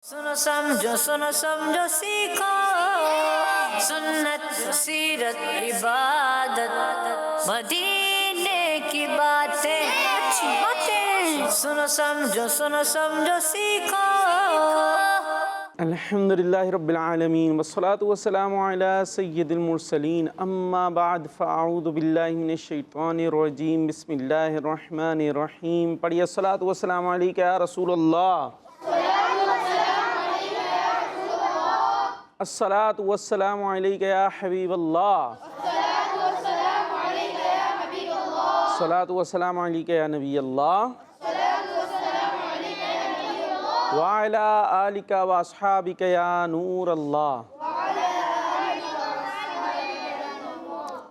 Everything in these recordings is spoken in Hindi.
सुनो समझो सीखो सुन्नत सीरत इबादत मदीने की बातें अच्छी बातें सुनो समझो सीखो। अल्हम्दुलिल्लाहि रब्बिल आलमीन वस्सलातु वस्सलामु अला सय्यिदिल मुरसलीन अम्मा बाद फ़अऊज़ु बिल्लाहि मिनश शैतानिर रजीम बिस्मिल्लाहिर रहमानिर रहीम। पढ़िए अस्सलातु वस्सलामु अलैका या रसूलल्लाह, अस्सलातु वस्सलामु अलैका या हबीबल्लाह, अस्सलातु वस्सलामु अलैका या नबीयल्लाह व अला आलिका व अस्हाबिका या नूर अल्लाह।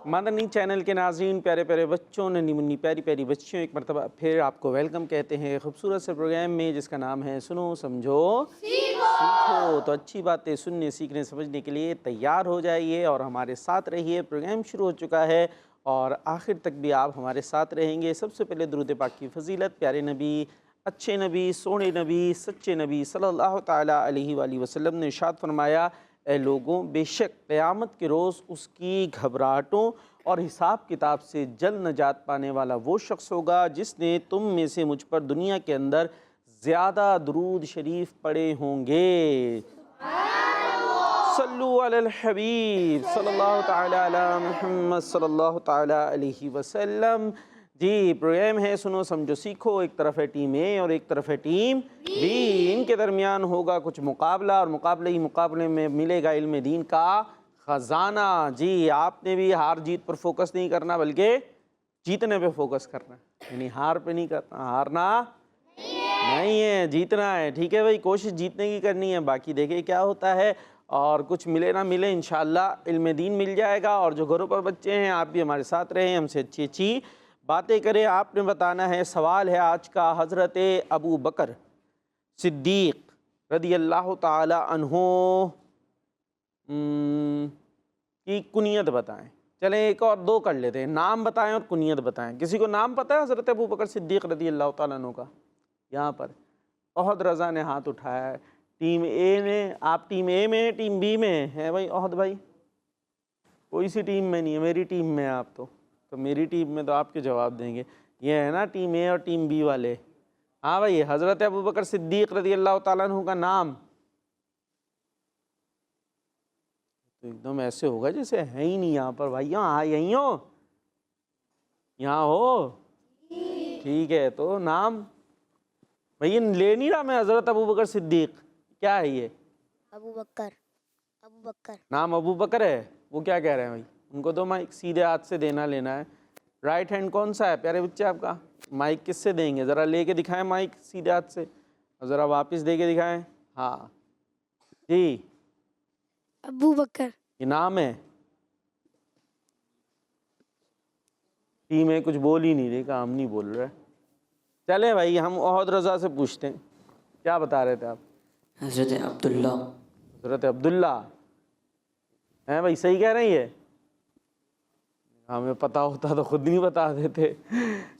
मदनी चैनल के नाज़रीन, प्यारे प्यारे बच्चों, नन्ही मुन्नी प्यारी प्यारी बच्चियों, एक मरतबा फिर आपको वेलकम कहते हैं खूबसूरत से प्रोग्राम में जिसका नाम है सुनो समझो सीखो। तो अच्छी बातें सुनने सीखने समझने के लिए तैयार हो जाइए और हमारे साथ रहिए। प्रोग्राम शुरू हो चुका है और आखिर तक भी आप हमारे साथ रहेंगे। सबसे पहले दुरूद पाक की फजीलत, प्यारे नबी, अच्छे नबी, सोने नबी, सच्चे नबी सल्लल्लाहु ताला अलैहि वसल्लम ने इरशाद फरमाया, ए लोगों, बेशक क़यामत के रोज़ उसकी घबराहटों और हिसाब किताब से जल्द नजात पाने वाला वो शख्स होगा जिसने तुम में से मुझ पर दुनिया के अंदर ज़्यादा दुरूद शरीफ पढ़े होंगे। सल्लु अलल हबीब सल्लल्लाहु ताला अला मुहम्मद सल्लल्लाहु ताला अलैहि वसल्लम। जी, प्रोग्राम है सुनो समझो सीखो। एक तरफ है टीम ए और एक तरफ है टीम बी। इनके दरमियान होगा कुछ मुकाबला और मुकाबले में मिलेगा इल्म दीन का ख़जाना। जी, आपने भी हार जीत पर फोकस नहीं करना बल्कि जीतने पे फोकस करना, यानी हार पे नहीं करना। हारना नहीं है, जीतना है। ठीक है भाई, कोशिश जीतने की करनी है। बाकी देखिए क्या होता है और कुछ मिले ना मिले इंशाअल्लाह इल्म दीन मिल जाएगा। और जो घरों पर बच्चे हैं, आप भी हमारे साथ रहें, हमसे अच्छी अच्छी बातें करें। आपने बताना है। सवाल है आज का, हज़रत अबू बकर सिद्दीक़ रदी अल्लाह ताला अन्हो की कुनियत बताएं। चलें एक और दो कर लेते हैं, नाम बताएं और कुनियत बताएं। किसी को नाम पता है हज़रत अबू बकर सिद्दीक़ रदी अल्लाह ताला अन्हो का? यहाँ पर ओहद रज़ा ने हाथ उठाया है। टीम ए में, आप टीम ए में, टीम बी में है भाई ओहद भाई? कोई सी टीम में नहीं है, मेरी टीम में है आप तो मेरी टीम में तो आपके जवाब देंगे। ये है ना टीम ए और टीम बी वाले। हाँ भाई, हज़रत अबू बकर सिद्दीक़ रज़ी अल्लाह ताला अन्हु का नाम तो एकदम ऐसे होगा जैसे है ही नहीं यहाँ पर। भाई हाँ, यहीं हो, यहाँ हो? ठीक है, तो नाम भैया ले नहीं रहा मैं। हज़रत अबू बकर सिद्दीक़ क्या है ये? अबू बकर। नाम अबू बकर है। वो क्या कह रहे हैं भाई? उनको तो माइक सीधे हाथ से देना लेना है। राइट हैंड कौन सा है प्यारे बच्चे आपका? माइक किससे देंगे? ज़रा लेके दिखाएं माइक सीधे हाथ से, ज़रा वापस दे के दिखाएं। हाँ जी, अबू बकर ये नाम है। टीम है कुछ बोल ही नहीं रही, काम नहीं बोल रहा है। चले भाई, हम ओहद रज़ा से पूछते हैं, क्या बता रहे थे आप? हज़रत अब्दुल्ला। हज़रत अब्दुल्ला हैं भाई? सही कह रही है? हमें पता होता तो खुद नहीं बता देते।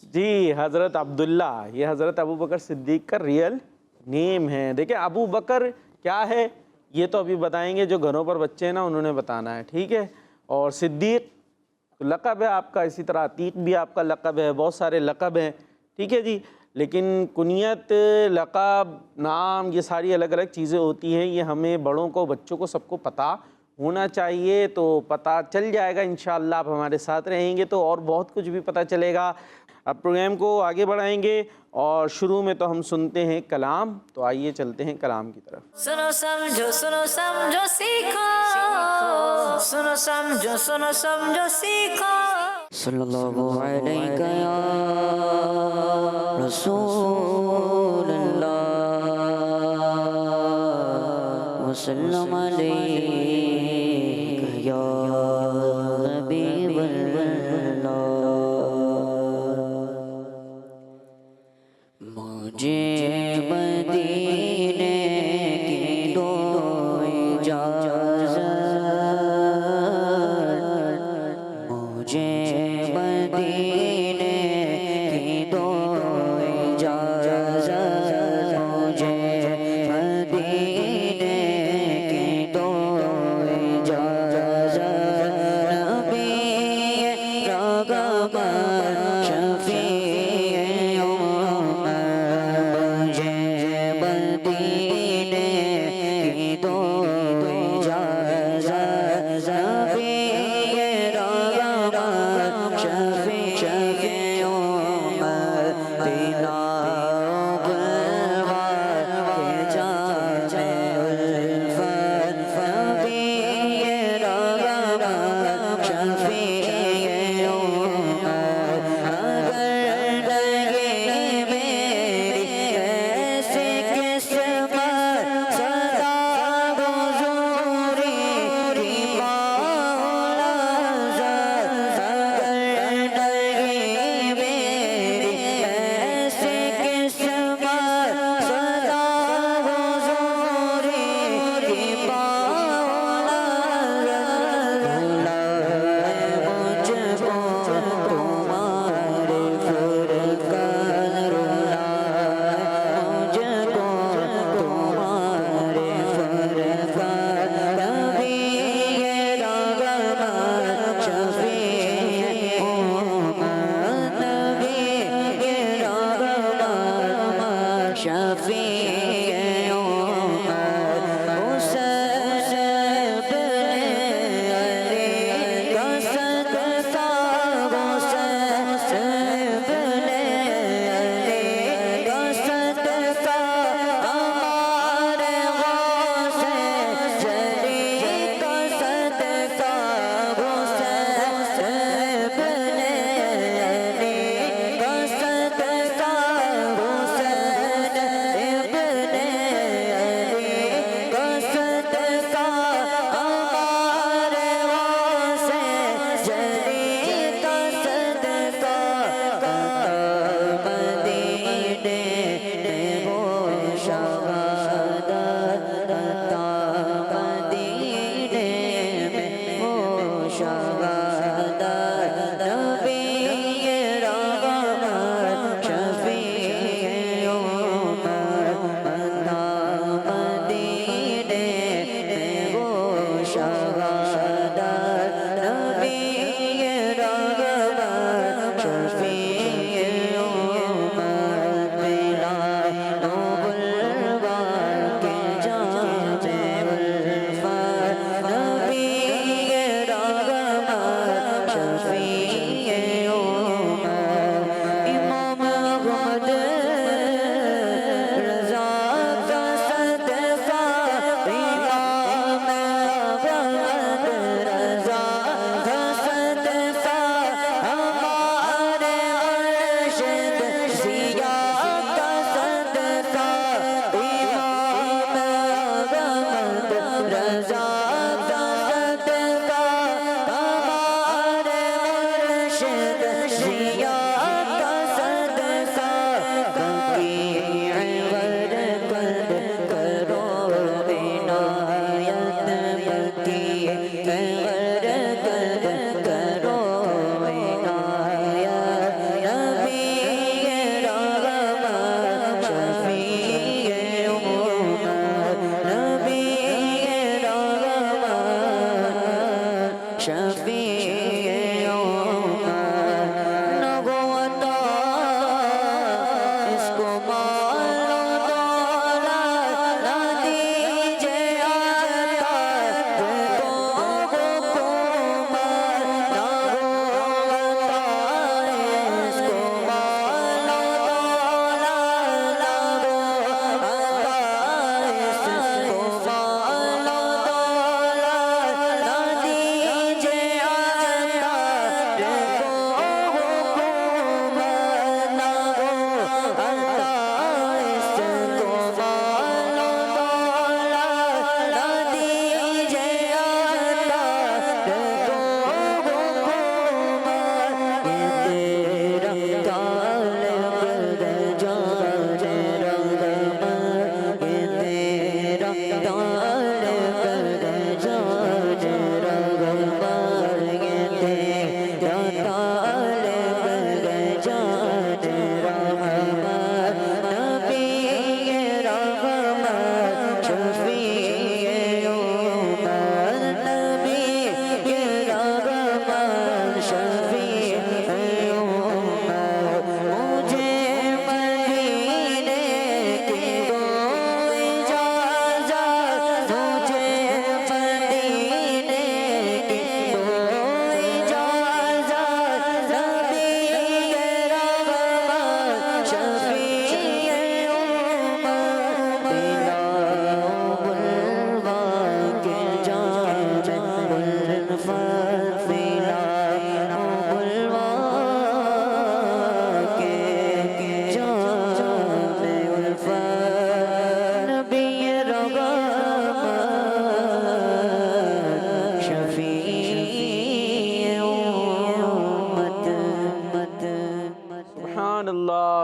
जी, हज़रत अब्दुल्ला, ये हज़रत अबू बकर सिद्दीक़ का रियल नेम है। देखिए अबू बकर क्या है ये तो अभी बताएंगे, जो घरों पर बच्चे हैं ना उन्होंने बताना है। ठीक है, और सिद्दीक़ तो लक़ब है आपका, इसी तरह अतीक भी आपका लक़ब है, बहुत सारे लक़ब हैं। ठीक है जी, लेकिन कुनियत, लक़ब, नाम, ये सारी अलग अलग चीज़ें होती हैं। ये हमें बड़ों को, बच्चों को, सबको पता होना चाहिए। तो पता चल जाएगा इंशाअल्लाह, आप हमारे साथ रहेंगे तो और बहुत कुछ भी पता चलेगा। अब प्रोग्राम को आगे बढ़ाएंगे और शुरू में तो हम सुनते हैं कलाम। तो आइए चलते हैं कलाम की तरफ। सुनो समझो सीखो सुनो समझो सीखो। सल्लल्लाहु अलैहि या रसूलल्लाह वसल्लम अलैका या हबीबल्लाह। मुझे मदीने की दो इजाज़त, मुझे मदीने की दो इजाज़त, मुझे मदीने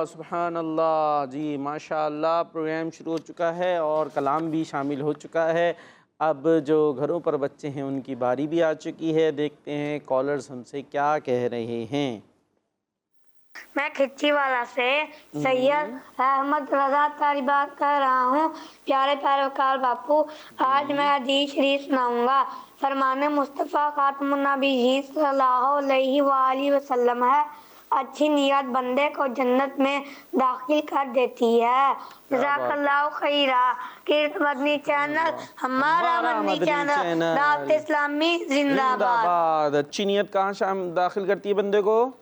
सुभान अल्लाह जी, माशाअल्लाह। प्रोग्राम शुरू हो चुका है और कलाम भी शामिल हो चुका है। अब जो घरों पर बच्चे हैं उनकी बारी भी आ चुकी है। देखते हैं कॉलर्स हमसे क्या कह रहे हैं। मैं खिच्चीवाला से सैयद अहमद रजा तारी बात कर रहा हूँ। प्यारे प्यारे वकार बापू, आज मैं हदीस शरीफ सुनाऊंगा। फरमाने मुस्तफ़ा खातमुन नबी सल्लल्लाहु अलैहि वसल्लम है, अच्छी नियत बंदे को जन्नत में दाखिल कर देती है। जज़ाकल्लाहु खैरा। कीर्त मदनी चैनल, हमारा मदनी चैनल, दावत इस्लामी जिंदाबाद। अच्छी नियत कहाँ शाम दाखिल करती है बंदे को?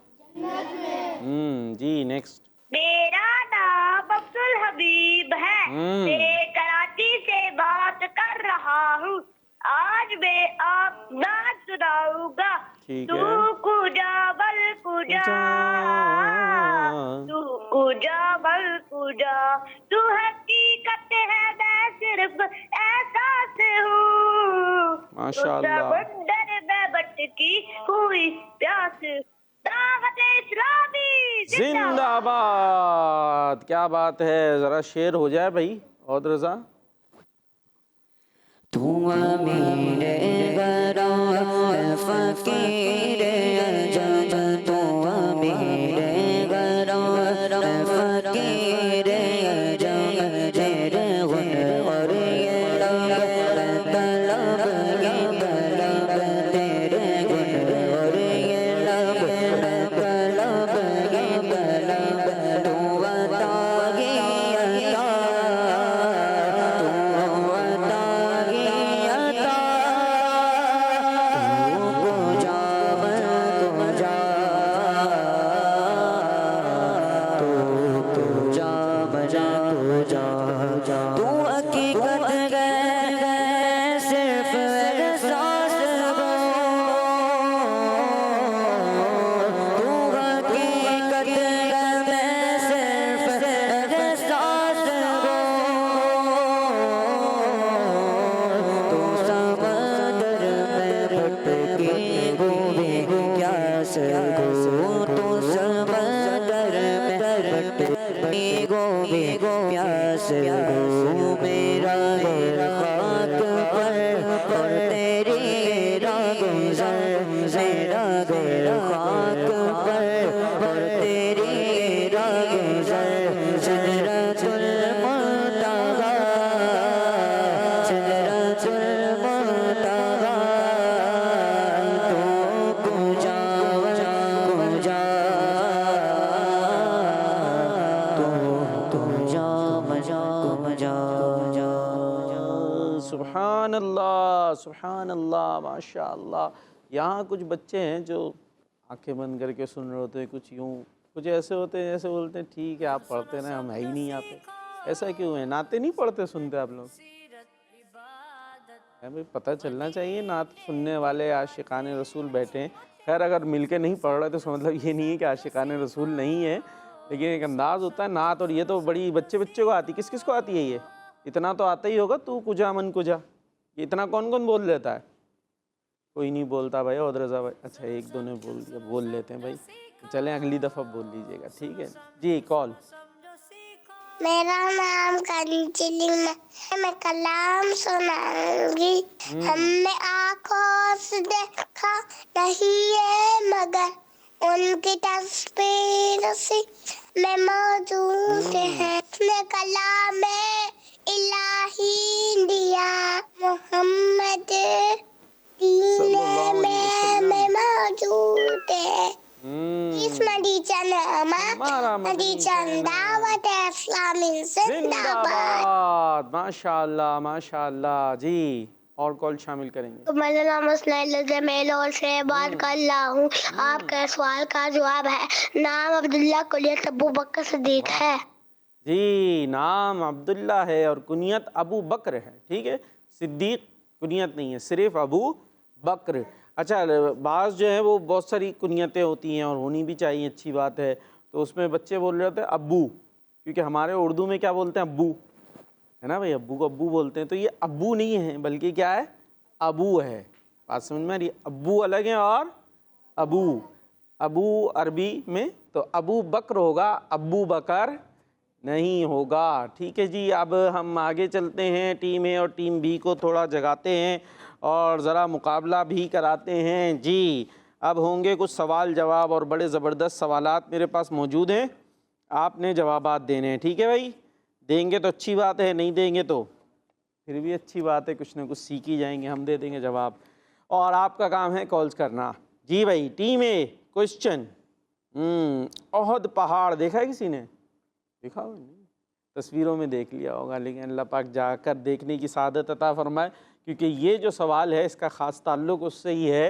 जी नेक्स्ट। मेरा नाम अब्दुल हबीब है, मैं कराची से बात कर रहा हूँ। आज मैं आप नात सुनाऊंगा। तू कुजा बल कुजा, तू कुजा बल कुजा, तू हकीकत है मैं सिर्फ एहसास हूँ। माशाअल्लाह। समंदर में भटकी हुई प्यास, दावत इस्लामी जिंदाबाद। क्या बात है, जरा शेर हो जाए भाई। और रजा तू मेरे घरों फकीर अजब, तू मेरे घरों फकीर अजब, तेरे गुण और ये लब तलब, ये तलब, तेरे गुण और ये लब तलब, ये तलब, तू बता गया प्यास गो मेरा खाक पर और तेरी गुजर, मेरा खाक पर और तेरी गुजर, सिदरतुल मुंतहा, सिदरतुल मुंतहा, तू कुजा कुजा, सुभान अल्लाह, सुभान अल्लाह, माशाअल्लाह। यहाँ कुछ बच्चे हैं जो आंखें बंद करके सुन रहे होते हैं, कुछ यूँ, कुछ ऐसे होते हैं जैसे बोलते हैं ठीक है आप पढ़ते ना, हम है ही नहीं यहाँ पे। ऐसा क्यों है? नाते नहीं पढ़ते सुनते आप लोग? भाई पता चलना चाहिए, नात सुनने वाले आशिकाने रसूल बैठे हैं। खैर अगर मिलके नहीं पढ़ रहे तो इसका मतलब ये नहीं है कि आशिकाने रसूल नहीं है, लेकिन एक अंदाज़ होता है नात। और ये तो बड़ी बच्चे बच्चे को आती, किस किस को आती है ये? इतना तो आता ही होगा, तू कुजा मन कुजा, ये इतना कौन कौन बोल लेता है? कोई नहीं बोलता भाई। और रजा भाई, अच्छा एक दो ने बोल दिया, बोल लेते हैं भाई। चलें अगली दफ़ा बोल लीजिएगा, ठीक है जी। कॉल मेरा नाम कंचली मैं कलाम सुनाऊंगी। हमने आंखों से देखा नहीं है मगर उनकी तस्वीर से मैं मौजूद है। मैं कलाम में इलाही दिया मोहम्मद दीन में मौजूद है। इस मदीचा नामा मदीचा दावत इस्लामी जिंदाबाद। जिंदाबाद। माशाल्लाह माशाल्लाह जी। और कॉल शामिल करेंगे। तो मेरा नाम अस्नाइल मैं लाहौर से बात कर रहा हूँ। आपका सवाल का जवाब है नाम अब्दुल्ला कुनियत अबू बकर सिद्दीक है। जी, नाम अब्दुल्ला है और कुनियत अबू बकर है। ठीक है, सिद्दीक कुनियत नहीं है, सिर्फ अबू बकर। अच्छा, बाज़ जो है वो बहुत सारी कुनियतें होती हैं और होनी भी चाहिए, अच्छी बात है। तो उसमें बच्चे बोल रहे होते हैं अब्बू, क्योंकि हमारे उर्दू में क्या बोलते हैं, अब्बू, है ना भाई, अब्बू को अब्बू बोलते हैं। तो ये अब्बू नहीं है, बल्कि क्या है, अबू है। बात समझ में आ रही है? अब्बू अलग है और अबू, अबू अरबी में, तो अबू बकर होगा, अब्बू बकर नहीं होगा। ठीक है जी, अब हम आगे चलते हैं। टीम ए और टीम बी को थोड़ा जगाते हैं और ज़रा मुकाबला भी कराते हैं जी। अब होंगे कुछ सवाल जवाब और बड़े ज़बरदस्त सवालात मेरे पास मौजूद हैं, आपने जवाबात देने हैं। ठीक है भाई, देंगे तो अच्छी बात है, नहीं देंगे तो फिर भी अच्छी बात है, कुछ ना कुछ सीख ही जाएंगे, हम दे देंगे जवाब और आपका काम है कॉल्स करना। जी भाई, टीम ए क्वेश्चन, ओहद पहाड़ देखा है किसी ने? देखा हो नहीं, तस्वीरों में देख लिया होगा, लेकिन अल्लाह पाक जाकर देखने की सादत अता फरमाए, क्योंकि ये जो सवाल है इसका ख़ास ताल्लुक उससे ही है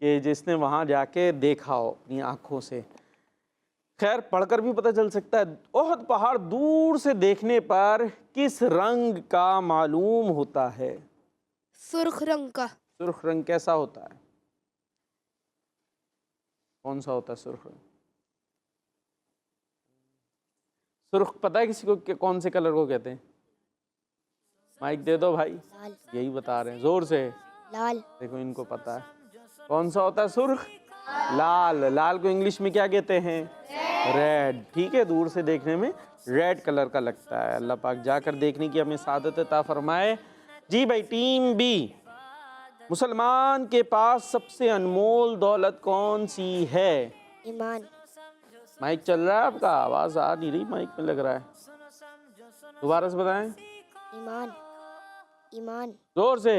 कि जिसने वहाँ जाके देखा हो अपनी आँखों से। खैर, पढ़कर भी पता चल सकता है। ओहद पहाड़ दूर से देखने पर किस रंग का मालूम होता है? सुर्ख रंग का। सुर्ख रंग कैसा होता है? कौन सा होता है सुर्ख रंग? सुर्ख पता है किसी को कि कौन से कलर को कहते हैं? माइक दे दो भाई, यही बता रहे हैं जोर से। लाल। देखो इनको पता है कौन सा होता है सुर्ख, लाल। लाल को इंग्लिश में क्या कहते हैं? रेड। ठीक है, दूर से देखने में रेड कलर का लगता है। अल्लाह पाक जाकर देखने की हमें सादत अता फरमाए। जी भाई, टीम बी, मुसलमान के पास सबसे अनमोल दौलत कौन सी है? ईमान। माइक चल रहा है आपका? आवाज आ नहीं रही, माइक में लग रहा है, दोबारा से बताएं। ईमान। ईमान। जोर से।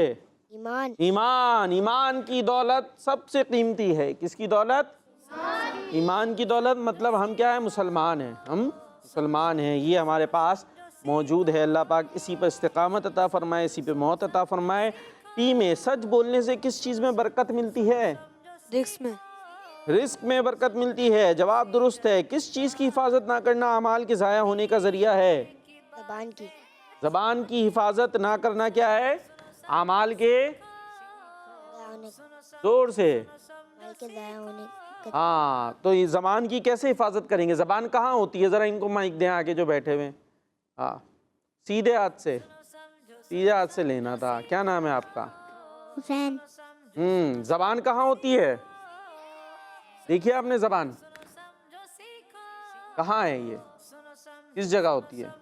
ईमान। ईमान। ईमान की दौलत सबसे कीमती है। किसकी दौलत? ईमान की दौलत। मतलब हम क्या है? मुसलमान हैं, हम मुसलमान हैं, ये हमारे पास मौजूद है। अल्लाह पाक इसी पर इस्तिकामत अता फरमाए, इसी पे मौत अता फरमाए। टीम में सच बोलने से किस चीज़ में बरकत मिलती है? रिस्क में। रिस्क में बरकत मिलती है। जवाब दुरुस्त है। किस चीज़ की हिफाजत ना करना अमाल के ज़ाया होने का ज़रिया है? ज़बान की। ज़बान की हिफाजत ना करना क्या है? अमाल के, जोर से। हाँ, तो ये ज़बान की कैसे हिफाजत करेंगे? ज़बान कहाँ होती है? ज़रा इनको माइक दें आगे जो बैठे हुए। हाँ, सीधे हाथ से, सीधे हाथ से लेना था। क्या नाम है आपका? हुसैन। ज़बान कहाँ होती है? देखिए आपने ज़बान कहाँ है? ये किस जगह होती है?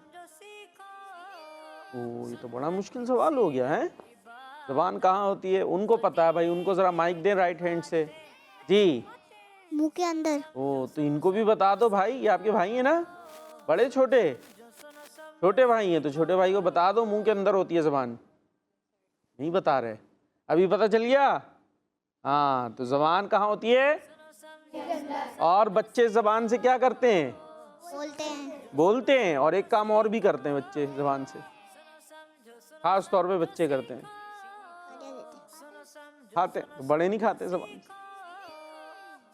ओ, ये तो बड़ा मुश्किल सवाल हो गया है। ज़बान कहाँ होती है? उनको पता है भाई, उनको ज़रा माइक दें राइट हैंड से। जी, मुंह के अंदर। ओ, तो इनको भी बता दो भाई, ये आपके भाई हैं ना? बड़े छोटे? छोटे भाई हैं, तो छोटे भाई को बता दो मुंह के अंदर होती है ज़बान। नहीं बता रहे? अभी पता चल गया? हाँ, तो ज़बान कहाँ होती है? और बच्चे ज़बान से क्या करते हैं? बोलते हैं। बोलते हैं, और एक काम और भी करते हैं बच्चे ज़बान से, खास तौर पे बच्चे करते हैं, खाते हैं। तो बड़े नहीं खाते ज़बान से।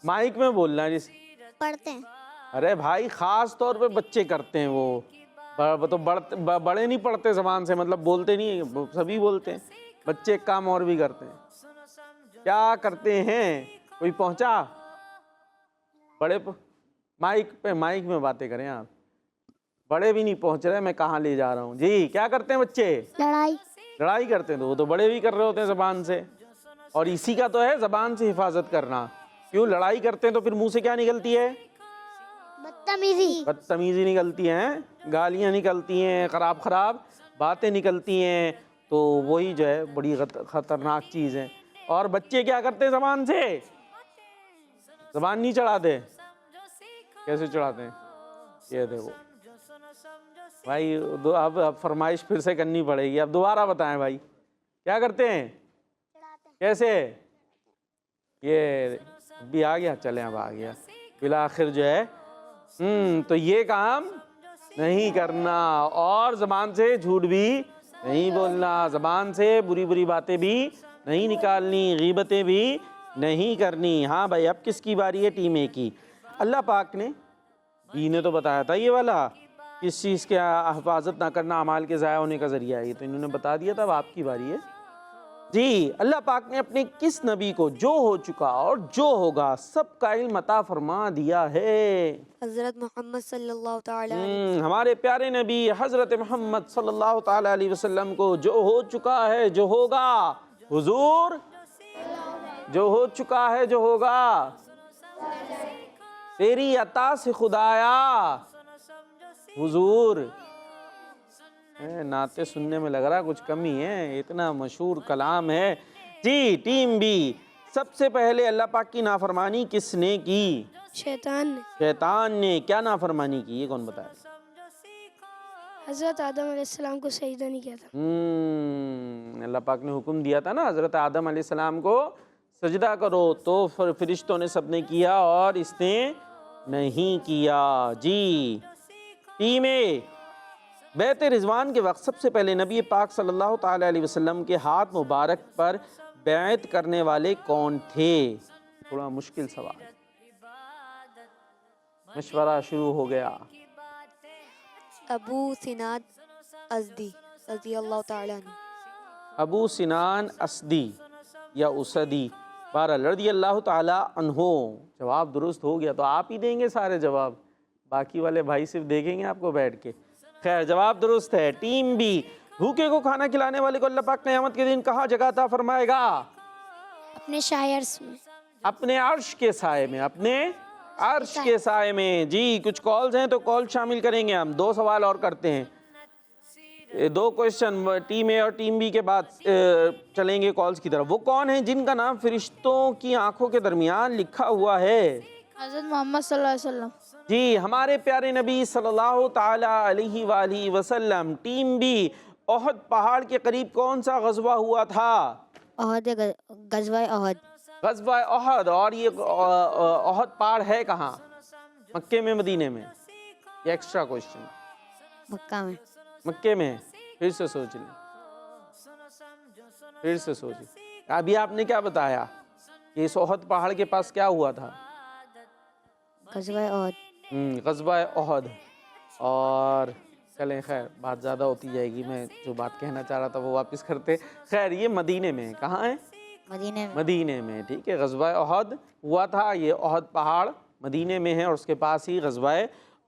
माइक में बोलना है जिस। पढ़ते हैं। अरे भाई, खास तौर पे बच्चे करते हैं वो, तो बड़े नहीं पढ़ते ज़बान से, मतलब बोलते नहीं, सभी बोलते हैं। बच्चे एक काम और भी करते हैं। क्या करते हैं? कोई पहुंचा? बड़े माइक में बातें करें आप। बड़े भी नहीं पहुंच रहे, मैं कहाँ ले जा रहा हूँ। जी, क्या करते हैं बच्चे? लड़ाई करते हैं। तो वो तो बड़े भी कर रहे होते हैं ज़बान से, और इसी का तो है ज़बान से हिफाजत करना। क्यों लड़ाई करते हैं? तो फिर मुंह से क्या निकलती है? बदतमीजी। बदतमीजी निकलती हैं, गालियाँ निकलती हैं, खराब खराब बातें निकलती हैं, तो वही जो है बड़ी खतरनाक चीज़ है। और बच्चे क्या करते हैं ज़बान से? ज़बान नहीं चढ़ाते। कैसे चढ़ाते हैं? ये देखो भाई, अब फरमाइश फिर से करनी पड़ेगी, अब दोबारा बताएं भाई, क्या करते हैं? कैसे? ये भी आ गया, चले अब आ गया फिर आखिर जो है। तो ये काम नहीं करना, और ज़बान से झूठ भी नहीं बोलना, ज़बान से बुरी बुरी बातें भी नहीं निकालनी, गीबतें भी नहीं करनी। हाँ भाई, अब किसकी बारी है? टीम ए की। अल्लाह पाक ने, बी ने तो बताया था ये वाला, किस चीज़ के हिफाजत ना करना अमाल के ज़ाया होने का ज़रिया है, ये तो इन्होंने बता दिया था। अब आपकी बारी है जी। अल्लाह पाक ने अपने किस नबी को जो हो चुका और जो होगा सब का इल्म अता फरमा दिया है? हज़रत मोहम्मद सल्लल्लाहु ताला हमारे प्यारे नबी हज़रत मोहम्मद सल्लल्लाहु ताला अलैहि वसल्लम को जो हो चुका है, जो होगा, हुजूर जो हो चुका है, जो होगा, तेरी अता से खुदाया हुजूर। नाते सुनने में लग रहा कुछ कमी है, इतना मशहूर कलाम है जी। टीम बी, सबसे पहले अल्लाह पाक की नाफरमानी किसने की? शैतान ने। शैतान ने। क्या नाफरमानी की, ये कौन बताया? हज़रत आदम अलैहिस्सलाम को सजदा नहीं किया था। अल्लाह पाक ने हुक्म दिया था ना हज़रत आदम अलैहिस्सलाम को सजदा करो, तो फरिश्तों ने सबने किया और इसने नहीं किया जी। टीम ए, बैत रिजवान के वक्त सबसे पहले नबी पाक सल्लल्लाहु ताला अलैहि वसल्लम के हाथ मुबारक पर बैत करने वाले कौन थे? थोड़ा मुश्किल सवाल, मशवरा शुरू हो गया। अबू सिनान अस्दी रज़ियल्लाहु ताला अन्हु। अबू सिनान अस्दी या उसदी, बहरहाल रज़ियल्लाहु ताला अन्हु। जवाब दुरुस्त हो गया, तो आप ही देंगे सारे जवाब, बाकी वाले भाई सिर्फ देखेंगे आपको बैठ के। खैर, जवाब दुरुस्त है। टीम बी, भूखे को खाना खिलाने वाले को अल्लाह पाक क़यामत के दिन कहाँ जगह अता फरमाएगा? अपने शायर्स में। अपने अर्श के साए में, अपने अर्श के साए में जी। कुछ कॉल्स हैं तो कॉल शामिल करेंगे हम, 2 सवाल और करते हैं, 2 क्वेश्चन टीम ए और टीम बी के बाद चलेंगे कॉल्स की तरफ। वो कौन है जिनका नाम फरिश्तों की आंखों के दरमियान लिखा हुआ है? हज़रत मोहम्मद सल्लल्लाहु अलैहि वसल्लम जी, हमारे प्यारे नबी सल्लल्लाहु ताला अलैहि वसल्लम। टीम बी, ओहद पहाड़ के करीब कौन सा गज़वा हुआ था? गज़वा ओहद। गज़वा ओहद। और ये ओहद पहाड़ है कहाँ? मक्के में, मदीने में? ये एक्स्ट्रा क्वेश्चन। मक्का में। मक्के में। फिर से सोच लें, फिर से सोचिए। अभी आपने क्या बताया कि इस ओहद पहाड़ के पास क्या हुआ था? गज़वा ओहद। गज़वा ओहद। और चलें, खैर बात ज़्यादा होती जाएगी, मैं जो बात कहना चाह रहा था वो वापस करते। खैर, ये मदीने में है। कहाँ है? मदीने में। मदीने में, ठीक है। गज़वा ओहद हुआ था, ये ओहद पहाड़ मदीने में है और उसके पास ही गज़वा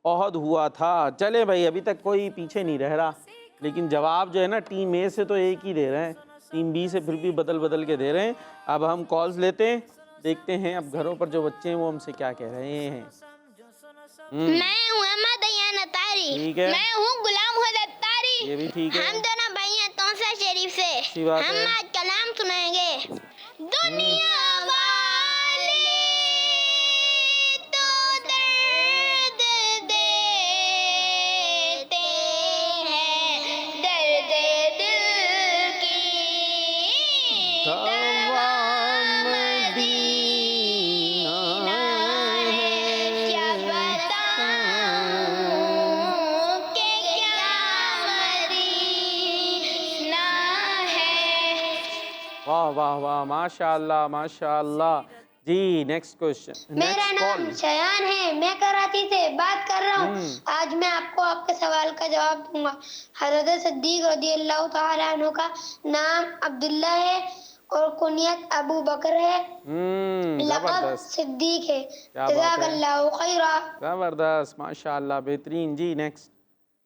ओहद हुआ था। चले भाई, अभी तक कोई पीछे नहीं रह रहा, लेकिन जवाब जो है ना टीम ए से तो एक ही दे रहे हैं, टीम बी से फिर भी बदल बदल के दे रहे हैं। अब हम कॉल्स लेते हैं, देखते हैं अब घरों पर जो बच्चे हैं वो हमसे क्या कह रहे हैं। मैं हूँ अहमद अयान अतारी। ठीक है। मैं हूँ गुलाम हुद अतारी। ये भी ठीक है। हम दोनों भाई हैं तौसा शरीफ से। अच्छी बात हम है। आज कलाम सुनाएंगे। दुनिया वाले तो दर्द देते हैं, दर्द दिल की दवा मदीना है। क्या बताऊं कि क्या मदीना है। वाह वाह वाह, माशाअल्लाह माशाअल्लाह जी। Next question. मेरा नाम शयान है, मैं कराची से बात कर रहा हूँ। आज मैं आपको आपके सवाल का जवाब दूंगा। हज़रत सिद्दीक रज़ियल्लाहु ताला अन्हु का नाम अब्दुल्ला है और कुनियत अबू बकर है, लक़ब जबरदस्त, सिद्दीक है। क्या बात है। जज़ाकल्लाहु खैरा। जबरदस्त, माशाअल्लाह, बेहतरीन जी। नेक्स्ट।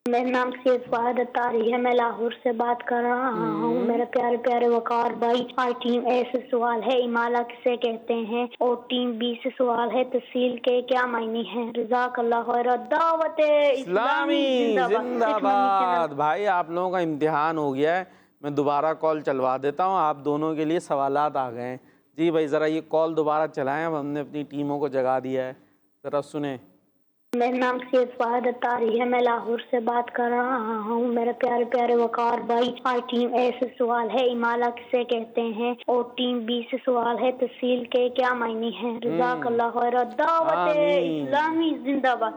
मेरा नाम सैयद फहद अत्तारी है, मैं लाहौर से बात कर रहा हूँ। मेरे प्यारे प्यारे वकार भाई, और टीम ए से सवाल है इमाला किसे कहते हैं, और टीम बी से सवाल है तहसील के क्या मायने हैं। रज़ाकल्लाह खैर। दावत इस्लामी जिंदाबाद। भाई आप लोगों का इम्तिहान हो गया है, मैं दोबारा कॉल चलवा देता हूँ, आप दोनों के लिए सवालात आ गए हैं। जी भाई ज़रा ये कॉल दोबारा चलाएं, अब हमने अपनी टीमों को जगा दिया है, ज़रा सुने। मेरा नाम सैयद फहद अत्तारी है, मैं लाहौर से बात कर रहा हूँ। मेरे प्यारे प्यारे वकार भाई, और टीम ए से सवाल है इमाला किसे कहते हैं, और टीम बी से सवाल है तहसील के क्या मायने हैं। रज़ाकल्लाह खैर। दावत इस्लामी जिंदाबाद।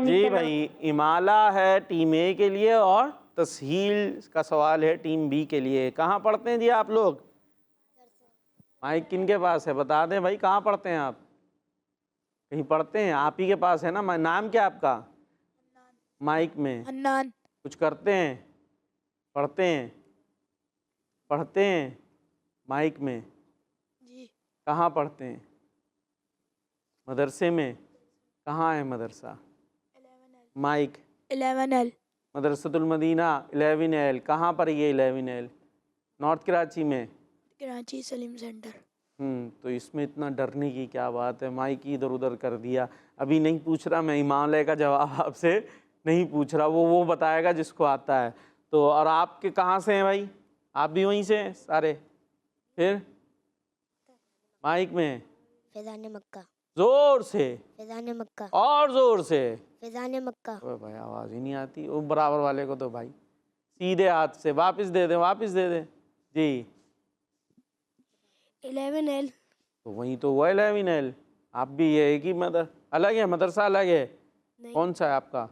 जी भाई, इमाला है टीम ए के लिए और तस्हील का सवाल है टीम बी के लिए। कहाँ पढ़ते हैं जी आप लोग? माइक किन के पास है बता दें भाई, कहाँ पढ़ते हैं आप? कहीं पढ़ते हैं? आप ही के पास है ना। नाम क्या आपका? माइक में अन्नान। कुछ करते हैं? पढ़ते हैं? पढ़ते हैं माइक में? जी। कहाँ पढ़ते हैं? मदरसे में? कहाँ है मदरसा? Mic 11L। मदरसतुल Medina 11L। कहाँ पर ये 11L? नॉर्थ कराची में? कराची सलीम सेंटर। तो इसमें इतना डरने की क्या बात है? माइक इधर उधर कर दिया। अभी नहीं पूछ रहा मैं हिमालय का जवाब, आपसे नहीं पूछ रहा, वो बताएगा जिसको आता है। तो और आपके कहाँ से हैं भाई? आप भी वहीं से हैं सारे? फिर माइक में फैज़ान मक्का। जोर से, फैज़ान मक्का। और जोर से। फैज़ान मक्का। ओए भाई आवाज़ ही नहीं आती। वो बराबर वाले को तो भाई सीधे हाथ से वापस दे दें, वापस दे दें जी। 11L। तो वही तो हुआ 11L। आप भी ये एक ही अलग है, मदरसा अलग है? कौन सा है आपका?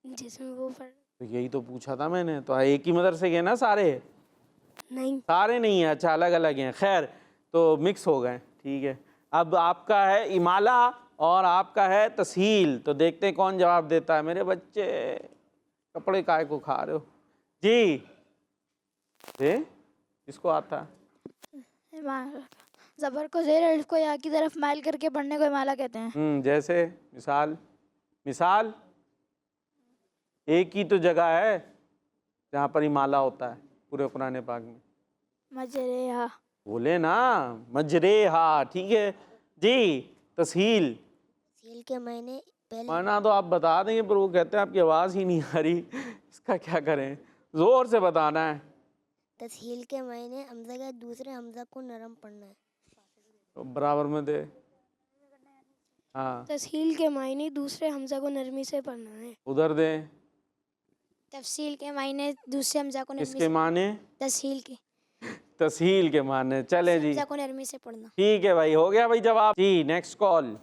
जिसमें वो तो यही तो पूछा था मैंने, तो एक ही मदरसे के ना सारे? नहीं, सारे नहीं है, अच्छा अलग अलग हैं। खैर तो मिक्स हो गए, ठीक है। अब आपका है इमाला और आपका है तस्हील, तो देखते हैं कौन जवाब देता है। मेरे बच्चे कपड़े काय को खा रहे हो जी? किसको आता? ज़बर को ज़ेर अल्फ को या की तरफ माइल करके पढ़ने को इमाला कहते हैं। जैसे मिसाल एक ही तो जगह है जहाँ पर इमाला होता है पूरे कुरान पाक में। मजरेहा। बोले ना, मजरेहा, ठीक है जी। तस्हील के मायने पहले माना तो आप बता देंगे, पर वो कहते हैं आपकी आवाज़ ही नहीं आ रही, इसका क्या करें? ज़ोर से बताना है। तस्हील के मायने हमजा का दूसरे हमजा को नरम पढ़ना है। तो बराबर में दे। हाँ, तस्हील के मायने दूसरे हमजा को नरमी से पढ़ना है। उधर दे। तफसील के मायने दूसरे हमजा को नरमी इसके माने? तस्हील के तस्हील के माने। चले जी, हमजा को नरमी से पढ़ना। ठीक है भाई, हो गया भाई जवाब जी। Next call.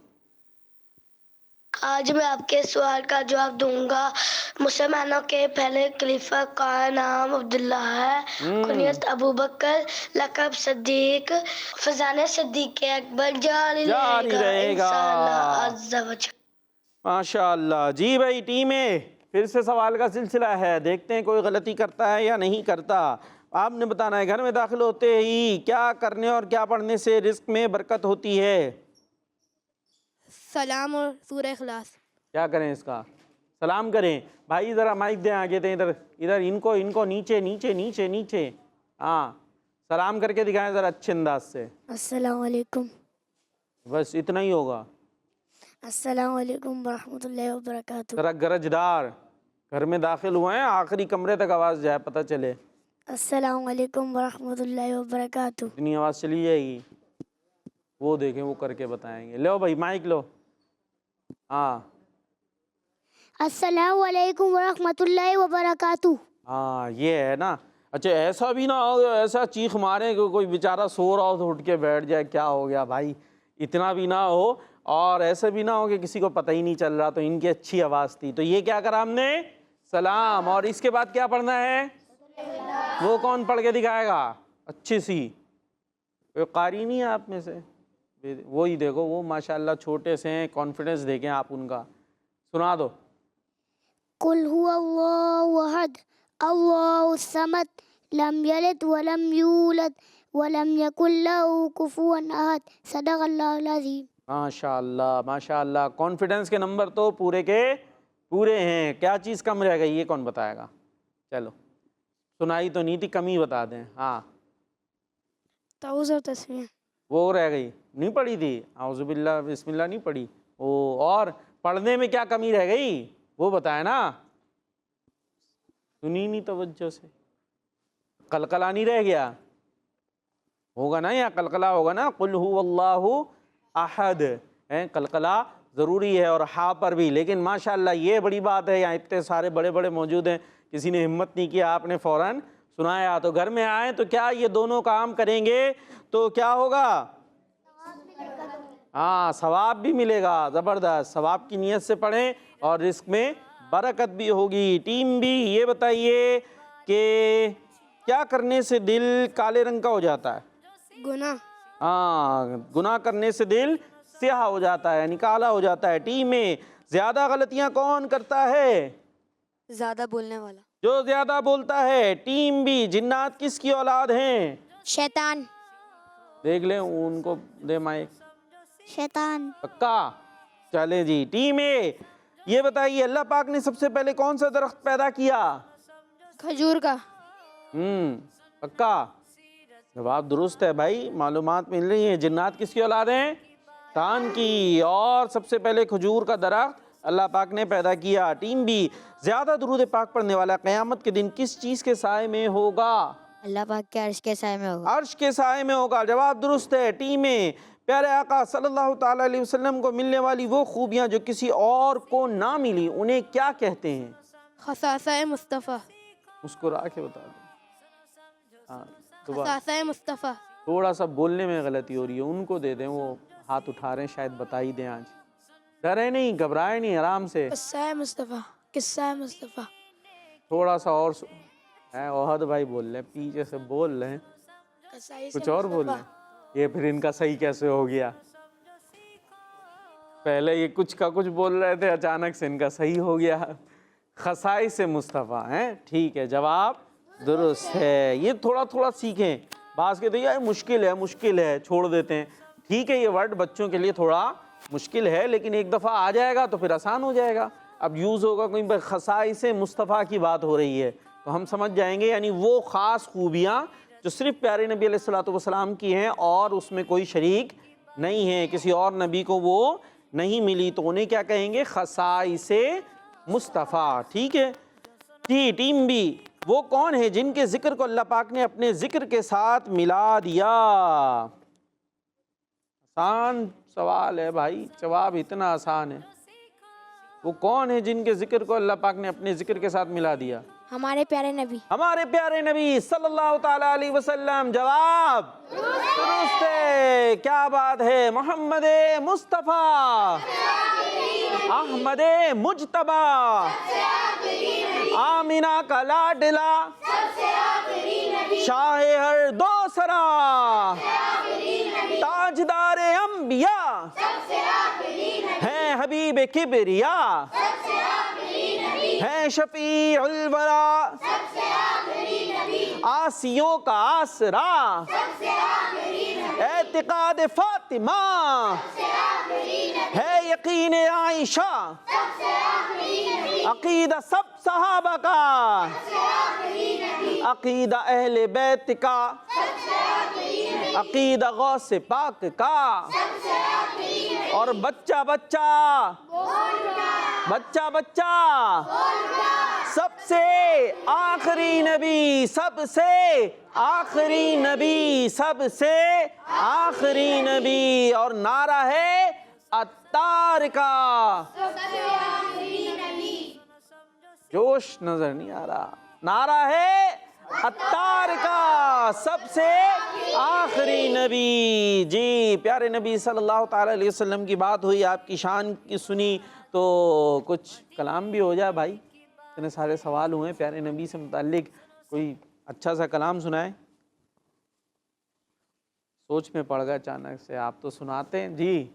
आज मैं आपके सवाल का जवाब दूंगा। मुसलमानों के पहले खलीफा का नाम अब्दुल्ला है, कुनियत अबू बकर, लक़ब सिद्दीक, फज़ाने सिद्दीक अकबर जारी रहेगा इंशाअल्लाह। माशाअल्लाह जी भाई। टीम ए फिर से सवाल का सिलसिला है, देखते हैं कोई गलती करता है या नहीं करता। आपने बताना है घर में दाखिल होते ही क्या करने और क्या पढ़ने से रिस्क में बरकत होती है। सलाम और सूरह इखलास। क्या करें इसका? सलाम करें। भाई ज़रा माइक दें आगे दें, इधर इधर इनको नीचे नीचे नीचे नीचे। हाँ, सलाम करके दिखाएं ज़रा अच्छे अंदाज से। अस्सलाम वालेकुम। बस इतना ही होगा। अस्सलाम वालेकुम वरहमतुल्लाहि वबरकातुहू। ज़रा गरजदार। घर में दाखिल हुए हैं, आखिरी कमरे तक आवाज़ जाए, पता चले। अस्सलाम वालेकुम वरहमतुल्लाहि वबरकातुहू। इतनी आवाज़ चली जाएगी। वो देखें, वो करके बताएंगे। लो भाई माइक लो। हाँ, अस्सलाम वालेकुम वरहमतुल्लाहि वबरकातुहू। हाँ ये है ना। अच्छा ऐसा भी ना हो, ऐसा चीख मारे कि कोई बेचारा सो रहा हो तो उठ के बैठ जाए, क्या हो गया भाई, इतना भी ना हो। और ऐसा भी ना हो कि किसी को पता ही नहीं चल रहा। तो इनकी अच्छी आवाज़ थी, तो ये क्या करा हमने? सलाम। और इसके बाद क्या पढ़ना है? वो कौन पढ़ के दिखाएगा अच्छी सी? कोई कारी नहीं है आप में से? वो ही देखो, वो माशाल्लाह छोटे से हैं, कॉन्फिडेंस देखें आप उनका। सुना दो। कुल हुवल्लाहु अहद अल्लाहु समद लम यलिद वलम यूलद वलम यकुल लहू कुफुवन अहद। सदक़ल्लाहुल अज़ीम। माशाल्लाह माशाल्लाह। कॉन्फिडेंस के नंबर तो पूरे के पूरे हैं। क्या चीज़ कम रह गई, ये कौन बताएगा? चलो, सुनाई तो नहीं थी, कम ही बता दें। हाँ, ताऊज़ और तस्मीह। वो रह गई, नहीं पढ़ी थी, आउज़ुबिल्लाह बिस्मिल्लाह नहीं पढ़ी। ओ, और पढ़ने में क्या कमी रह गई वो बताए ना, सुनी नहीं तवज्जो से। कलकला नहीं रह गया होगा ना, या कलकला होगा ना, कुल हुवल्लाहु अहद है, कलकला ज़रूरी है और हा पर भी। लेकिन माशाअल्लाह ये बड़ी बात है, यहाँ इतने सारे बड़े बड़े मौजूद हैं, किसी ने हिम्मत नहीं किया, आपने फ़ौरन सुनाया। तो घर में आए तो क्या ये दोनों काम करेंगे तो क्या होगा? हाँ, सवाब भी मिलेगा, ज़बरदस्त। सवाब की नीयत से पढ़ें और रिस्क में बरकत भी होगी। टीम भी, ये बताइए कि क्या करने से दिल काले रंग का हो जाता है? गुनाह। हाँ, गुनाह करने से दिल स्याह हो जाता है, यानी काला हो जाता है। टीम में ज़्यादा गलतियाँ कौन करता है? ज़्यादा बोलने वाला। जो ज़्यादा बोलता है। टीम भी, जिन्नात किसकी औलाद हैं? शैतान। देख लें, उनको दे माइक। शैतान। पक्का? चले जी। टीम ए, ये बताइए अल्लाह पाक ने सबसे पहले कौन सा दरख्त पैदा किया? खजूर का। पक्का? जवाब दुरुस्त है भाई, मालूमात मिल रही है। जिन्नात किसकी औलाद हैं? तान की। और सबसे पहले खजूर का दरख्त अल्लाह पाक ने पैदा किया। टीम बी, ज़्यादा दुरूद पाक पढ़ने वाला क़यामत के दिन किस चीज़ के साए में होगा? अल्लाह पाक के अर्श के साए में होगा। अर्श के साए में होगा। जवाब दुरुस्त है। टीम में प्यारे आका सल्लल्लाहु ताला अलैहि वसल्लम को मिलने वाली वो खूबियाँ जो किसी और को ना मिली, उन्हें क्या कहते हैं? खसासाए मुस्तफ़ा। मुस्कुरा के बता दो। हाँ, खसासाए मुस्तफ़ा। थोड़ा सा बोलने में गलती हो रही है, उनको दे दें, वो हाथ उठा रहे हैं, शायद बता ही दें आज। डरे नहीं, घबराए नहीं, आराम से। किस्सा मुस्तफ़ा। किस्सा मुस्तफ़ा। थोड़ा सा और है, ओहद भाई बोल रहे हैं, पीछे से बोल रहे हैं, कुछ और बोल रहे हैं। ये फिर इनका सही कैसे हो गया? पहले ये कुछ का कुछ बोल रहे थे, अचानक से इनका सही हो गया। खसाई से मुस्तफ़ा है, ठीक है, जवाब दुरुस्त है। ये थोड़ा थोड़ा सीखें। बात कहते हैं यार मुश्किल है, छोड़ देते हैं। ठीक है, ये वर्ड बच्चों के लिए थोड़ा मुश्किल है, लेकिन एक दफ़ा आ जाएगा तो फिर आसान हो जाएगा। अब यूज़ होगा कोई खसाई से मुस्तफ़ा की बात हो रही है तो हम समझ जाएंगे, यानी वो ख़ास खूबियाँ जो सिर्फ़ प्यारे नबी अलैहिस्सलातु वस्सलाम की हैं और उसमें कोई शरीक नहीं है, किसी और नबी को वो नहीं मिली, तो उन्हें क्या कहेंगे? खसाई से मुस्तफ़ा। ठीक है जी। टीम बी, वो कौन है जिनके ज़िक्र को अल्लाह पाक ने अपने ज़िक्र के साथ मिला दिया? आसान सवाल है भाई, जवाब इतना आसान है। वो कौन है जिनके ज़िक्र को अल्लाह पाक ने अपने ज़िक्र के साथ मिला दिया? हमारे प्यारे नबी। हमारे प्यारे नबी सल्लल्लाहु ताला अलैहि वसल्लम। जवाब दुरुस्त है। क्या बात है, मोहम्मद मुस्तफ़ा, अहमद मुजतबा, आमिना का लाडला, शाह हर दो सरा, ताजदार अंबिया, है हबीब किबरिया, है शफीउल वरा, आसियों का आसरा, एतिकाद फातिमा, है यकीन आयशा, अकीदा सब सहाबा का, अकीदा अहले बैत का, अकीदा गौसे पाक का, और बच्चा सबसे आखिरी नबी, सबसे आखिरी नबी। और नारा है अत्तार का। जोश नजर नहीं आ रहा। नारा है अत्तार का, सबसे आखिरी नबी। जी, प्यारे नबी सल्लल्लाहु ताला अलैहि वसल्लम की बात हुई, आपकी शान की सुनी, तो कुछ कलाम भी हो जाए भाई। इतने सारे सवाल हुए प्यारे नबी से मुताल्लिक, कोई अच्छा सा कलाम सुनाए। सोच में पड़ गया अचानक से, आप तो सुनाते हैं जी।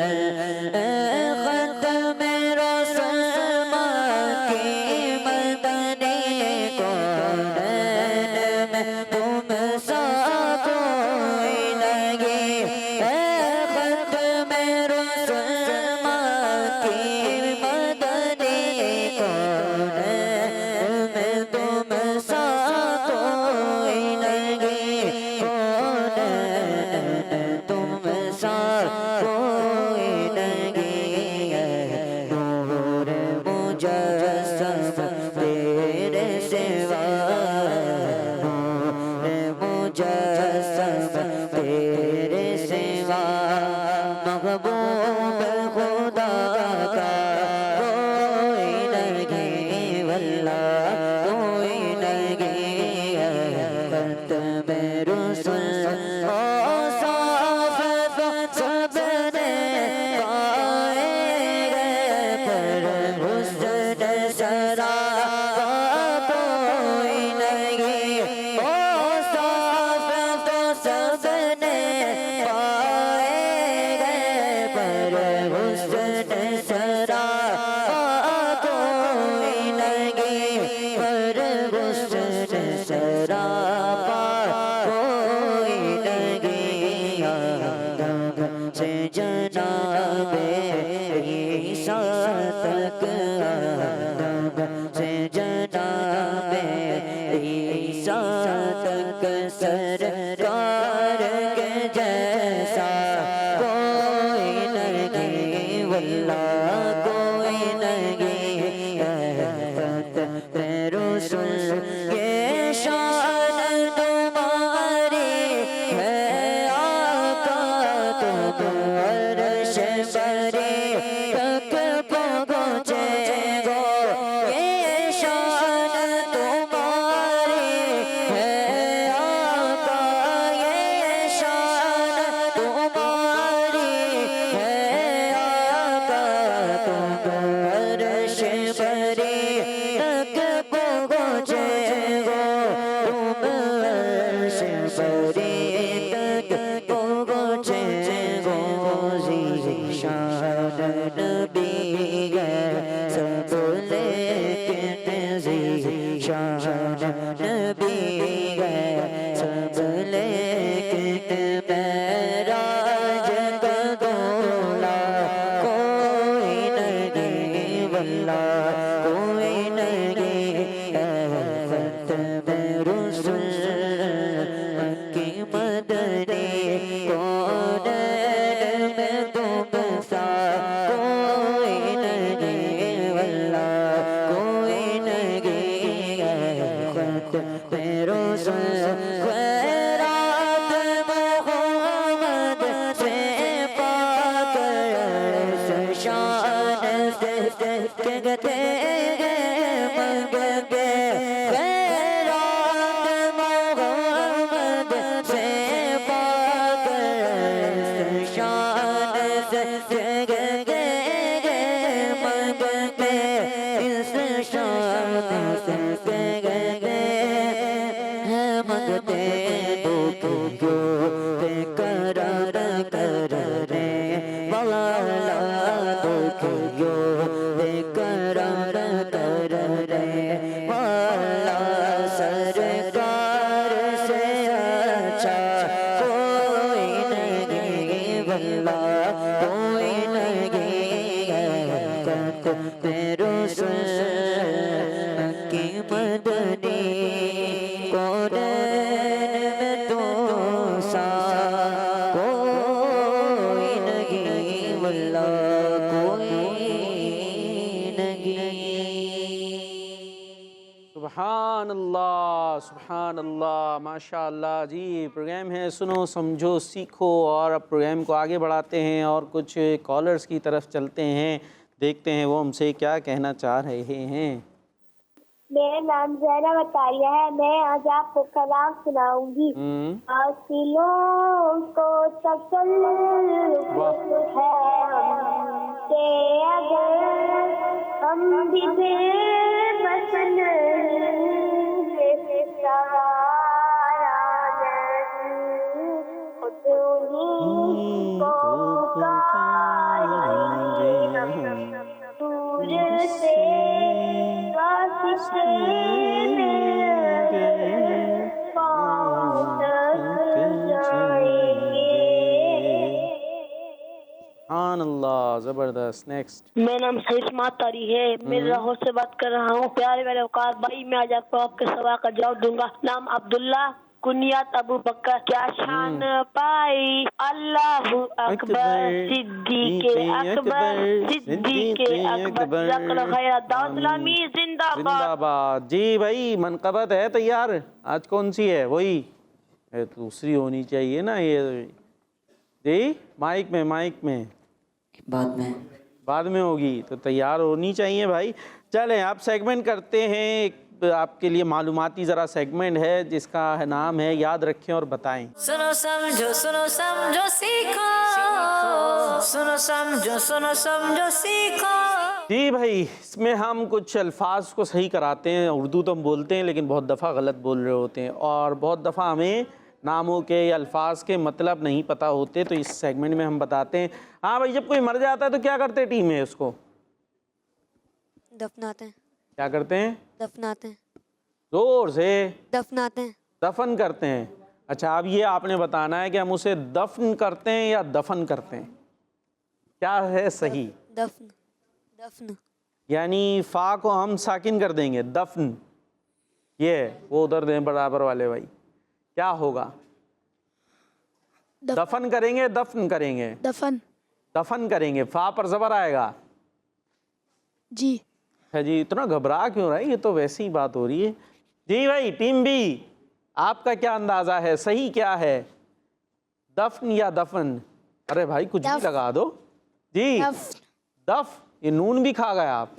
खत मेरा सलमा की मदनी कौन में तुम सा कोई नहीं खत मेरा सलमा की मदनी कौन में तुम सा कोई नहीं कौन तुम सा कोई नहीं नूर मुजस्सम तेरे सिवा नूर मुजस्सम तेरे सिवा महबूब खुदा का कोई नहीं वल्लाह कोई नहीं खत में रुसल ओ साफ तो सबने पाए गए पर हुस्न सरा कोई नहीं ओ साफ तो सबने पाए गए पर हुस्न सरा कोई नहीं पर हुस्न सरा कोई नहीं आदम से जनाबे ईसा तक आदम से जनाबे ईसा तक सरकार के जैसा कोई नहीं वल्लाह कोई नहीं खत में रुसल ये शान तुम्हारी है आका तुम अर्श बरे तक पहुँचे गो ये शान तुम्हारी है आका ये शान तुम्हारी है आका तुम अर्श बरे तक पहुँचे गो तुम अर्श बरे तक पहुँचे गो ज़ीशान नबी है सब लेकिन ज़ीशान नबी है सब लेकिन मेराज का दूल्हा कोई नहीं वल्लाह कोई नहीं खत में रुसल की मदनी कौन में तुम सा कोई नहीं वल्लाह कोई नहीं खत में रुसल खैरात मोहम्मद से पाकर शान से कहते मंगते खैरात मोहम्मद से पाकर शान से कहते मंगते इस शान से कहते मंगते दुख क्यों बेकरार कर रे वाला दुख क्यों बेकरार कर रे वाला सरकार से अच्छा कोई नहीं वल्ला कोई नहीं खत में रुसल की मदनी कौन में तो सा कोई नहीं वल्ला कोई नहीं सुभान अल्लाह माशाअल्लाह जी। प्रोग्राम है सुनो समझो सीखो और अब प्रोग्राम को आगे बढ़ाते हैं और कुछ कॉलर्स की तरफ चलते हैं, देखते हैं वो हमसे क्या कहना चाह रहे हैं। मेरा नाम ज़ैनब अतारिया है। मैं आज आपको कलाम सुनाऊंगी। आसिलों को तसल्लुत है हमसे अगर हम भी बेबस सहारा नहीं खुद ही को पुकार ज़बरदस्त। नेक्स्ट। मेरा नाम सईस्मात तारी है, मैं लाहौर से बात कर रहा हूँ। प्यारे मेरे औकात भाई, मैं आज आपको आपके सवाल का जवाब दूंगा। नाम अब्दुल्ला, कुनियत अबू बकर, क्या शान पाई अल्लाहु अकबर, सिद्दीक़े अकबर, सिद्दीक़े अकबर, जज़ाकल्लाहु खैर, दाऊद इस्लामी जिंदाबाद। जिंदाबाद। जी भाई, मनक़बत है तैयार? आज कौन सी है? वही दूसरी होनी चाहिए ना ये जी। माइक में बाद में होगी तो तैयार होनी चाहिए भाई। चलें आप सेगमेंट करते हैं। एक आपके लिए मालूमाती ज़रा सेगमेंट है जिसका नाम है याद रखें और बताएं। सुनो समझो सीखो, सुनो समझो सीखो। जी भाई, इसमें हम कुछ अल्फाज को सही कराते हैं। उर्दू तो हम बोलते हैं लेकिन बहुत दफ़ा गलत बोल रहे होते हैं, और बहुत दफ़ा हमें नामों के या अल्फाज के मतलब नहीं पता होते, तो इस सेगमेंट में हम बताते हैं। हाँ भाई, जब कोई मर जाता है तो क्या करते हैं टीम में? उसको दफनाते हैं। क्या करते हैं? दफनाते हैं। जोर से। दफनाते हैं। दफन करते हैं। अच्छा, अब ये आपने बताना है कि हम उसे दफन करते हैं या दफन करते हैं। क्या है सही? दफन। यानी फ़ा को हम साकिन कर देंगे, दफन। ये वो उधर दें बराबर वाले भाई, क्या होगा? दफन करेंगे, दफन करेंगे? दफन करेंगे। फ़ा पर ज़बर आएगा जी। है जी। इतना घबरा क्यों रहा है? ये तो वैसी ही बात हो रही है जी भाई। टीम बी, आपका क्या अंदाज़ा है? सही क्या है, दफन या दफन? अरे भाई कुछ भी लगा दो जी। दफ, ये नून भी खा गए आप।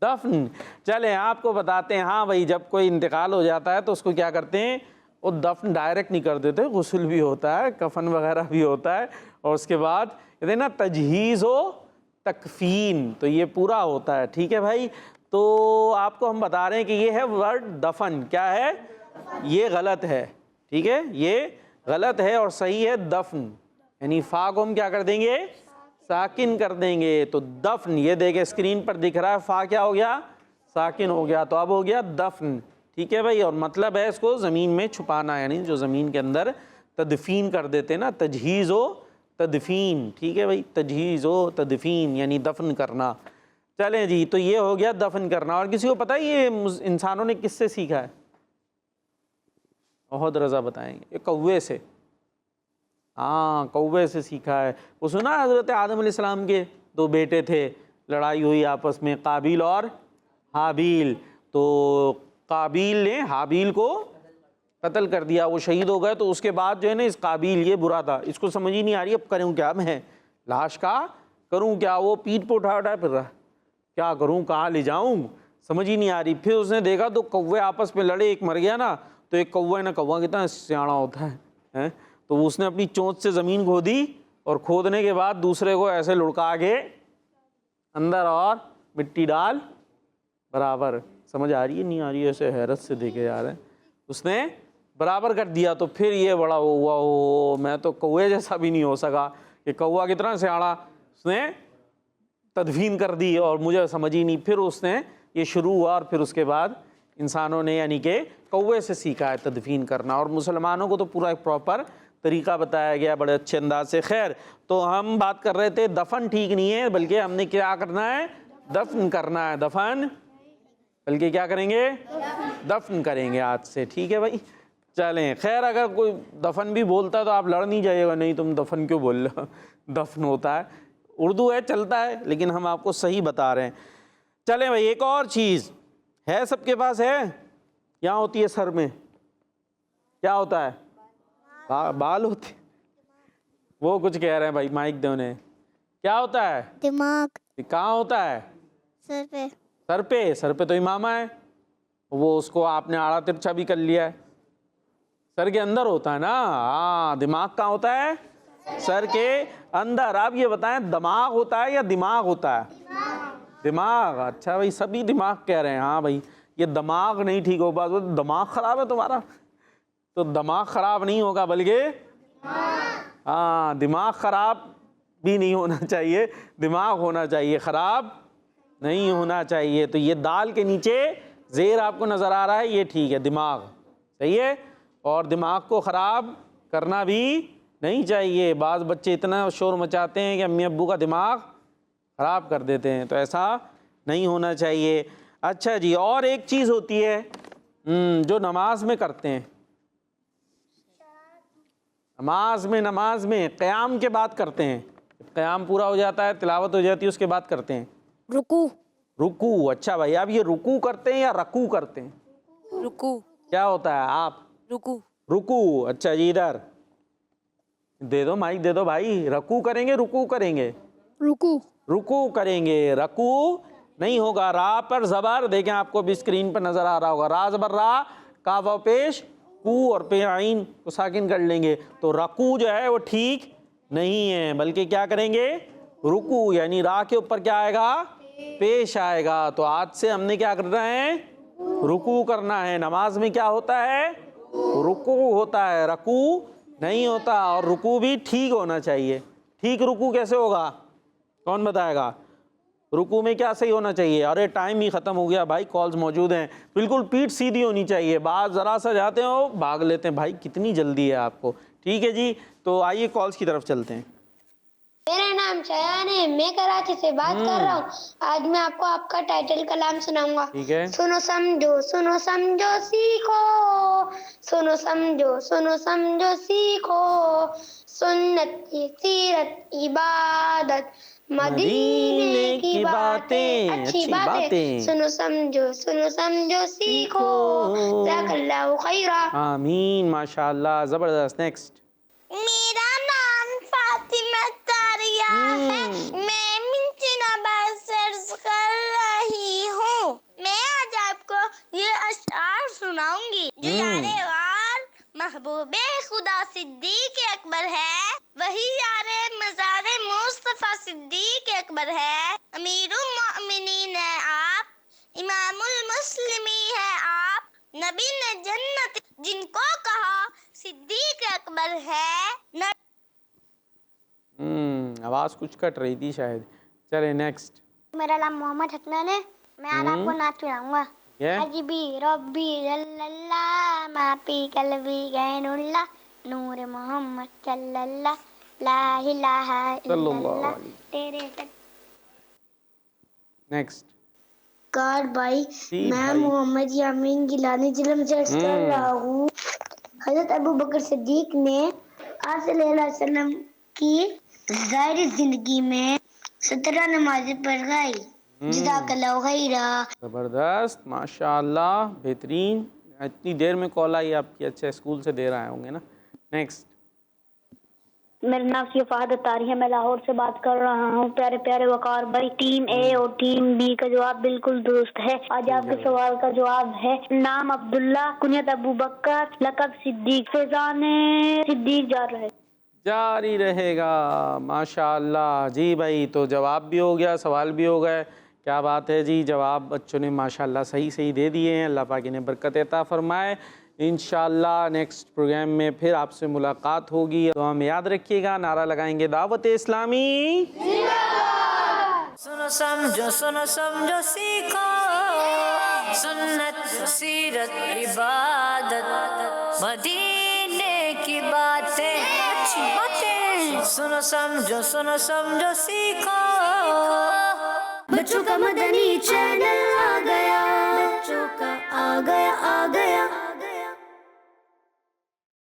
दफन। चलें आपको बताते हैं। हाँ भाई, जब कोई इंतकाल हो जाता है तो उसको क्या करते हैं? वो दफन डायरेक्ट नहीं कर देते, गुस्ल भी होता है, कफन वगैरह भी होता है, और उसके बाद कहते हैं ना तजहीज़ हो तकफीन, तो ये पूरा होता है। ठीक है भाई, तो आपको हम बता रहे हैं कि ये है वर्ड दफन। क्या है? ये गलत है। ठीक है, ये गलत है और सही है दफन। यानी फ़ा को हम क्या कर देंगे? साकिन कर देंगे। तो दफन, ये देखे स्क्रीन पर दिख रहा है, फ़ा क्या हो गया? साकिन हो गया, तो अब हो गया दफन। ठीक है भाई, और मतलब है इसको ज़मीन में छुपाना, यानी जो ज़मीन के अंदर तदफीन कर देते हैं ना, तजहीज़ हो तदफीन। ठीक है भाई, तजहीज़ हो तदफीन यानी दफन करना। चलें जी, तो ये हो गया दफन करना। और किसी को पता है ये इंसानों ने किससे सीखा है? बहुत रज़ा बताएंगे। ये कौवे से। हाँ, कौवे से सीखा है। वो सुना हज़रत आदम अलैहिस्सलाम के 2 बेटे थे, लड़ाई हुई आपस में, काबिल और हाबिल। तो काबिल ने हाबिल को कत्ल कर दिया, वो शहीद हो गए। तो उसके बाद जो है ना, इस काबिल, ये बुरा था, इसको समझ ही नहीं आ रही अब करूँ क्या मैं, लाश का करूँ क्या? वो पीठ पे उठा फिर रहा, क्या करूँ, कहाँ ले जाऊँ, समझ ही नहीं आ रही। फिर उसने देखा तो कौवे आपस में लड़े, एक मर गया ना, तो एक कौवा ना, कौवा कितना सियाना होता है, तो उसने अपनी चोंच से ज़मीन खोदी, और खोदने के बाद दूसरे को ऐसे लुढ़का के अंदर और मिट्टी डाल बराबर। समझ आ रही है? नहीं आ रही है? ऐसे हैरत से देखे जा रहे हैं। उसने बराबर कर दिया। तो फिर ये बड़ा हुआ, हो मैं तो कौवे जैसा भी नहीं हो सका, कि कौवा कितना सियाना, उसने तदफीन कर दी और मुझे समझ ही नहीं। फिर उसने ये शुरू हुआ, और फिर उसके बाद इंसानों ने यानी कि कौवे से सीखा है तदफीन करना। और मुसलमानों को तो पूरा एक प्रॉपर तरीका बताया गया बड़े अच्छे अंदाज से। खैर, तो हम बात कर रहे थे दफन ठीक नहीं है, बल्कि हमने क्या करना है? दफन करना है। दफन बल्कि क्या करेंगे? दफन करेंगे आज से। ठीक है भाई, चलें। खैर, अगर कोई दफन भी बोलता है तो आप लड़ नहीं जाइएगा, नहीं तुम दफन क्यों बोल रहे हो, दफन होता है, उर्दू है, चलता है, लेकिन हम आपको सही बता रहे हैं। चलें भाई, एक और चीज़ है, सबके पास है, यहाँ होती है सर में, क्या होता है? बाल होते। वो कुछ कह रहे हैं भाई, माइक दो उन्हें। क्या होता है? दिमाग। कहाँ होता है? सर पे। सर पे। सर पे तो इमामा है, वो उसको आपने आड़ा तिरछा भी कर लिया है। सर के अंदर होता है ना। हाँ, दिमाग कहाँ होता है? सर के अंदर। आप ये बताएं, दिमाग होता है या दिमाग होता है? दिमाग। अच्छा भाई, सभी दिमाग कह रहे हैं। हाँ भाई, ये दिमाग नहीं ठीक हो बात, दिमाग खराब है तुम्हारा, तो दिमाग खराब नहीं होगा, बल्कि हाँ, दिमाग खराब भी नहीं होना चाहिए, दिमाग होना चाहिए, खराब नहीं होना चाहिए। तो ये दाल के नीचे ज़ेर आपको नज़र आ रहा है, ये ठीक है, दिमाग सही है। और दिमाग को ख़राब करना भी नहीं चाहिए। बाज़ बच्चे इतना शोर मचाते हैं कि अम्मी अब्बू का दिमाग ख़राब कर देते हैं, तो ऐसा नहीं होना चाहिए। अच्छा जी, और एक चीज़ होती है जो नमाज में करते हैं, नमाज में क़याम के बाद करते हैं। क़याम पूरा हो जाता है, तिलावत हो जाती है, उसके बाद करते हैं रुकू। अच्छा भाई, आप ये रुकू करते हैं या रकू करते हैं? रुकू। क्या होता है आप? रुकू। अच्छा जी, इधर दे दो, माइक दे दो भाई। रकू करेंगे रुकू करेंगे? रुकू करेंगे, रकू नहीं होगा। रा पर ज़बर, देखें आपको भी स्क्रीन पर नज़र आ रहा होगा, रा ज़बर रा, काफ और पेश कू, और पे आइन को साकिन कर लेंगे, तो रकू जो है वो ठीक नहीं है, बल्कि क्या करेंगे? रुकू, यानी रा के ऊपर क्या आएगा? पेश आएगा। तो आज से हमने क्या करना है? रुकू करना है। नमाज में क्या होता है? रुकू होता है, रकू नहीं होता। और रुकू भी ठीक होना चाहिए। ठीक रुकू कैसे होगा, कौन बताएगा? रुकू में क्या सही होना चाहिए? अरे टाइम ही ख़त्म हो गया भाई, कॉल्स मौजूद हैं। बिल्कुल पीठ सीधी होनी चाहिए, बात ज़रा सा जाते हो भाग लेते हैं। भाई कितनी जल्दी है आपको। ठीक है जी, तो आइए कॉल्स की तरफ चलते हैं। मेरा नाम शयान है, मैं कराची से बात कर रहा हूँ। आज मैं आपको आपका टाइटल कलाम सुनाऊंगा। ठीक है। सुनो समझो सीखो, सुनो समझो सीखो, सुन्नत सीरत इबादत मदीने की बातें, अच्छी बातें। सुनो समझो सीखो। ज़ाकल्लाहु खैरा। आमीन, माशाअल्लाह, ज़बरदस्त। नेक्स्ट। मेरा नाम फातिमा तारिया है, मैं मिंचिनाबाद से कर रही हूँ। मैं आज आपको ये अशआर सुनाऊंगी। जो यारे वार महबूबे खुदा सिद्दीक अकबर है, वही यारे मज़ारे मुस्तफा सिद्दीक अकबर है। अमीरुल मोमिनीन है आप, इमामुल मुस्लिमी है आप, नबी ने जन्नत जिनको कहा सिद्दीक अकबर है। आवाज़ कुछ कट रही थी शायद। चले नेक्स्ट। मेरा नाम मोहम्मद हसनैन है, मैं आज आपको नाच सुनाऊंगा। Yeah. हजबी रब्बी जल्लल्लाह मापी कल्बी गैनुल्लाह नूर मोहम्मद सल्लल्लाह ला इलाहा इल्लल्लाह तेरे नेक्स्ट। कार भाई, मैं मोहम्मद यामीन गिलानी जिलम से अर्ज कर रहा हूँ। हजरत अबू बकर सिद्दीक ने आप सल्लल्लाहु अलैहि वसल्लम की ज़ाहिरी जिंदगी में 17 नमाज़ें पढ़ाई। जज़ाकल्लाहु खैरा। ज़बरदस्त, माशाअल्लाह, बेहतरीन। इतनी देर में कॉल आई आपकी, अच्छा स्कूल से देर आए होंगे ना। नेक्स्ट। मेरा नाम सिफात तारी है, मैं लाहौर से बात कर रहा हूँ। प्यारे प्यारे वकार भाई, टीम ए और टीम बी का जवाब बिल्कुल दुरुस्त है। आज आपके सवाल का जवाब है नाम अब्दुल्ला, कुनियत अबू बकर, लक़ब सिद्दीक, फैज़ान सिद्दीक जारी रहेगा। माशाअल्लाह जी भाई, तो जवाब भी हो गया, सवाल भी हो गए। क्या बात है जी, जवाब बच्चों ने माशाअल्लाह सही दे दिए हैं। अल्लाह पाक इन्हें बरकत अता फरमाए। इंशाअल्लाह नेक्स्ट प्रोग्राम में फिर आपसे मुलाकात होगी। तो हम याद रखिएगा, नारा लगाएंगे दावत इस्लामी। सुनो समझो सीखो, सुन्नत सीरत इबादत मदीने की बातें, अच्छी बातें। सुनो समझो सीखो। बच्चों का मदनी चैनल आ गया, बच्चों का आ गया